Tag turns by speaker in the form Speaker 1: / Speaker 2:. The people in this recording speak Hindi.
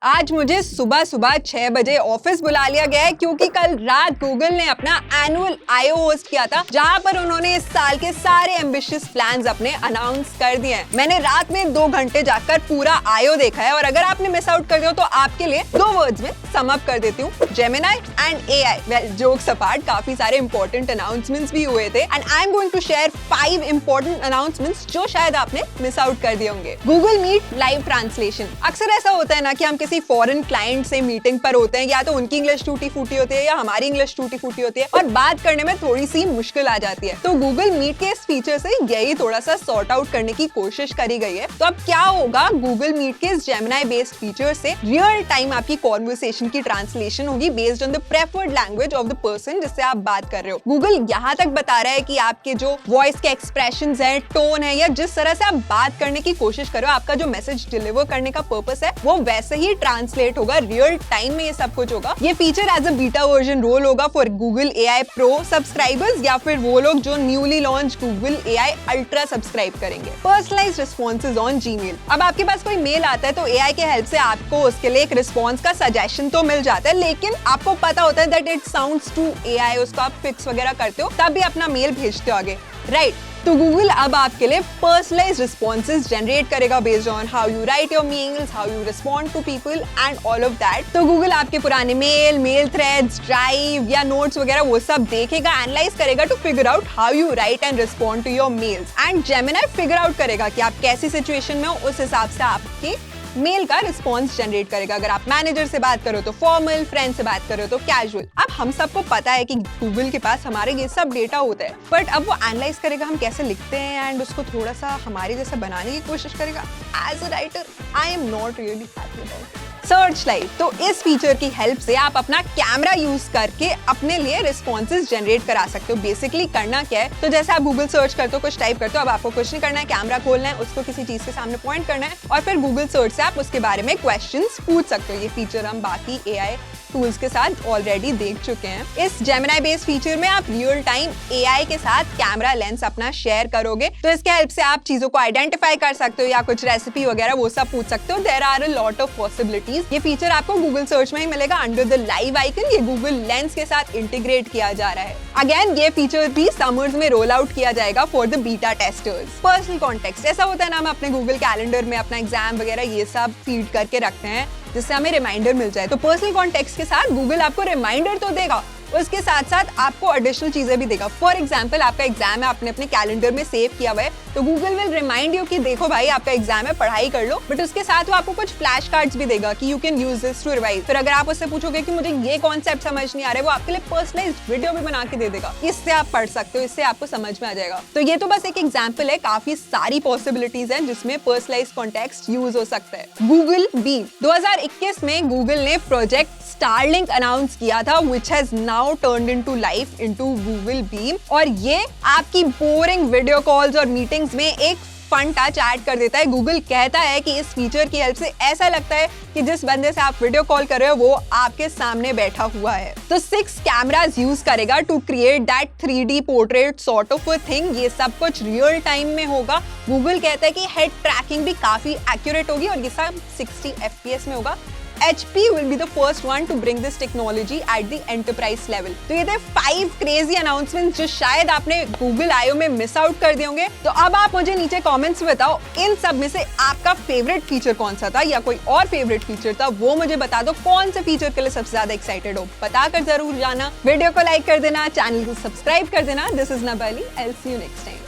Speaker 1: आज मुझे सुबह सुबह 6 बजे ऑफिस बुला लिया गया है क्योंकि कल रात गूगल ने अपना एनुअल I/O होस्ट किया था, जहां पर उन्होंने इस साल के सारे एम्बिशियस प्लान्स अपने अनाउंस कर दिए हैं। मैंने रात में 2 घंटे जाकर पूरा I/O देखा है और अगर आपने मिस आउट कर दिया तो आपके लिए 2 वर्ड्स में सम अप कर देती हूँ, Gemini and AI। Well, jokes apart, काफी सारे इंपॉर्टेंट अनाउंसमेंट्स भी हुए थे and I am going to share 5 important announcements जो शायद आपने मिस आउट कर दिए होंगे। Google Meet live translation. अक्सर ऐसा होता है ना कि हम किसी फॉरेन क्लाइंट से मीटिंग पर होते हैं, या तो उनकी इंग्लिश टूटी फूटी होती है या हमारी इंग्लिश टूटी फूटी होती है और बात करने में थोड़ी सी मुश्किल आ जाती है। तो गूगल मीट के इस फीचर से यही थोड़ा सा सॉर्ट आउट करने की कोशिश करी गई है। तो अब क्या होगा, गूगल मीट के इस जेमिनाई बेस्ड फीचर से रियल टाइम आपकी कॉन्वर्सेशन की ट्रांसलेशन होगी based on the preferred language of the person जिससे आप बात कर रहे हो। गूगल यहाँ तक बता रहा है कि आपके जो वॉइस के एक्सप्रेशंस है, टोन है, या जिस तरह से आप बात करने की कोशिश कर रहे हो, आपका जो मैसेज डिलीवर करने का पर्पस है वो वैसे ही ट्रांसलेट होगा, रियल टाइम में ये सब कुछ होगा। ये feature as a beta version roll होगा for Google AI Pro subscribers या फिर वो लोग जो newly launch Google AI Ultra subscribe करेंगे। Personalised responses on Gmail। अब आपके पास कोई मेल आता है तो AI के हेल्प से आपको उसके लिए एक रिस्पॉन्स का सजेशन तो मिल जाता है, लेकिन आपको पता होता है that it sounds to AI, उसको आप फिक्स वगैरह करते हो तब भी अपना मेल भेजते हो आगे, राइट? तो गूगल अब आपके लिए पर्सनलाइज्ड रिस्पॉन्सेज जनरेट करेगा based on how you write your mails, how you respond to people and all of that. तो गूगल आपके पुराने मेल थ्रेड्स, ड्राइव या नोट्स वगैरह वो सब देखेगा, एनालाइज करेगा to figure out how you write and respond to your mails, and Gemini figure out करेगा कि आप कैसी सिचुएशन में हो, उस हिसाब से आपकी मेल का रिस्पॉन्स जनरेट करेगा। अगर आप मैनेजर से बात करो तो फॉर्मल, फ्रेंड से बात करो तो कैजुअल। अब हम सबको पता है कि गूगल के पास हमारे ये सब डेटा होता है, बट अब वो एनालाइज करेगा हम कैसे लिखते हैं एंड उसको थोड़ा सा हमारे जैसा बनाने की कोशिश करेगा। As a writer I am not really happy about search light. तो इस फीचर की हेल्प से आप अपना कैमरा यूज करके अपने लिए रिस्पॉन्सेज जनरेट करा सकते हो। बेसिकली करना क्या है, तो जैसे आप गूगल सर्च करते हो, कुछ टाइप करते हो, अब आपको कुछ नहीं करना है, कैमरा खोलना है, उसको किसी चीज के सामने पॉइंट करना है और फिर गूगल सर्च से आप उसके बारे में क्वेश्चंस पूछ सकते हो। ये फीचर हम बाकी AI टूल्स के साथ ऑलरेडी देख चुके हैं। इस जेमिनाई बेस्ड फीचर में आप रियल टाइम AI के साथ कैमरा लेंस अपना शेयर करोगे, तो इसके हेल्प से आप चीजों को आइडेंटिफाई कर सकते हो या कुछ रेसिपी वगैरह वो सब पूछ सकते हो। There are a lot of possibilities. ये फीचर आपको गूगल सर्च में ही मिलेगा अंडर द लाइव आइकन। ये गूगल लेंस के साथ इंटीग्रेट किया जा रहा है। अगेन ये फीचर भी समर्स में रोल आउट किया जाएगा for the beta testers. Personal context. ऐसा होता है ना, हम अपने गूगल कैलेंडर में अपना एग्जाम वगैरह ये सब फीड करके रखते हैं जिससे हमें रिमाइंडर मिल जाए। तो पर्सनल कॉन्टेक्स्ट के साथ गूगल आपको रिमाइंडर तो देगा, उसके साथ साथ आपको एडिशनल चीजें भी देगा। फॉर एग्जाम्पल, आपका एग्जाम है, आपने अपने कैलेंडर में सेव किया हुआ है, तो गूगल विल रिमाइंड यू कि देखो भाई आपका एग्जाम है, पढ़ाई कर लो, बट उसके साथ वो आपको कुछ फ्लैश कार्ड्स भी देगा कि you can use this to revise. फिर अगर आप उससे पूछोगे कि मुझे ये कॉन्सेप्ट समझ नहीं आ रहा है, वो आपके लिए पर्सनलाइज्ड वीडियो भी बना के दे देगा, इससे आप पढ़ सकते हो, इससे आपको समझ में आ जाएगा। तो ये तो बस एक एग्जाम्पल है, काफी सारी पॉसिबिलिटीज हैं जिसमें पर्सनलाइज्ड कॉन्टेक्स्ट यूज हो सकता है। गूगल बीम 2021 में गूगल ने प्रोजेक्ट स्टारलिंक अनाउंस किया था, which has now turned into life into Google beam, और ये आपकी बोरिंग वीडियो कॉल्स और मीटिंग्स में एक फन टच ऐड कर देता है। गूगल कहता है कि इस फीचर की हेल्प से ऐसा लगता है कि जिस बंदे से आप वीडियो कॉल कर रहे हो वो आपके सामने बैठा हुआ है। तो 6 कैमरास यूज करेगा to create that 3D portrait sort of a thing. ये सब कुछ रियल टाइम में होगा। गूगल कहता है कि हेड ट्रैकिंग भी काफी एक्यूरेट होगी और ये सब 60 FPS में होगा। HP will be the first one to bring this technology at the enterprise level। तो ये थे 5 क्रेजी अनाउंसमेंट्स जो शायद आपने गूगल I/O में मिस आउट कर दिए होंगे। तो अब आप मुझे नीचे कमेंट्स में बताओ, इन सब में से आपका फेवरेट फीचर कौन सा था, या कोई और फेवरेट फीचर था वो मुझे बता दो। कौन से फीचर के लिए सबसे ज्यादा एक्साइटेड हो, बताकर जरूर जाना। वीडियो को लाइक कर देना, चैनल को सब्सक्राइब कर देना। This is Nabali, I will see you next time.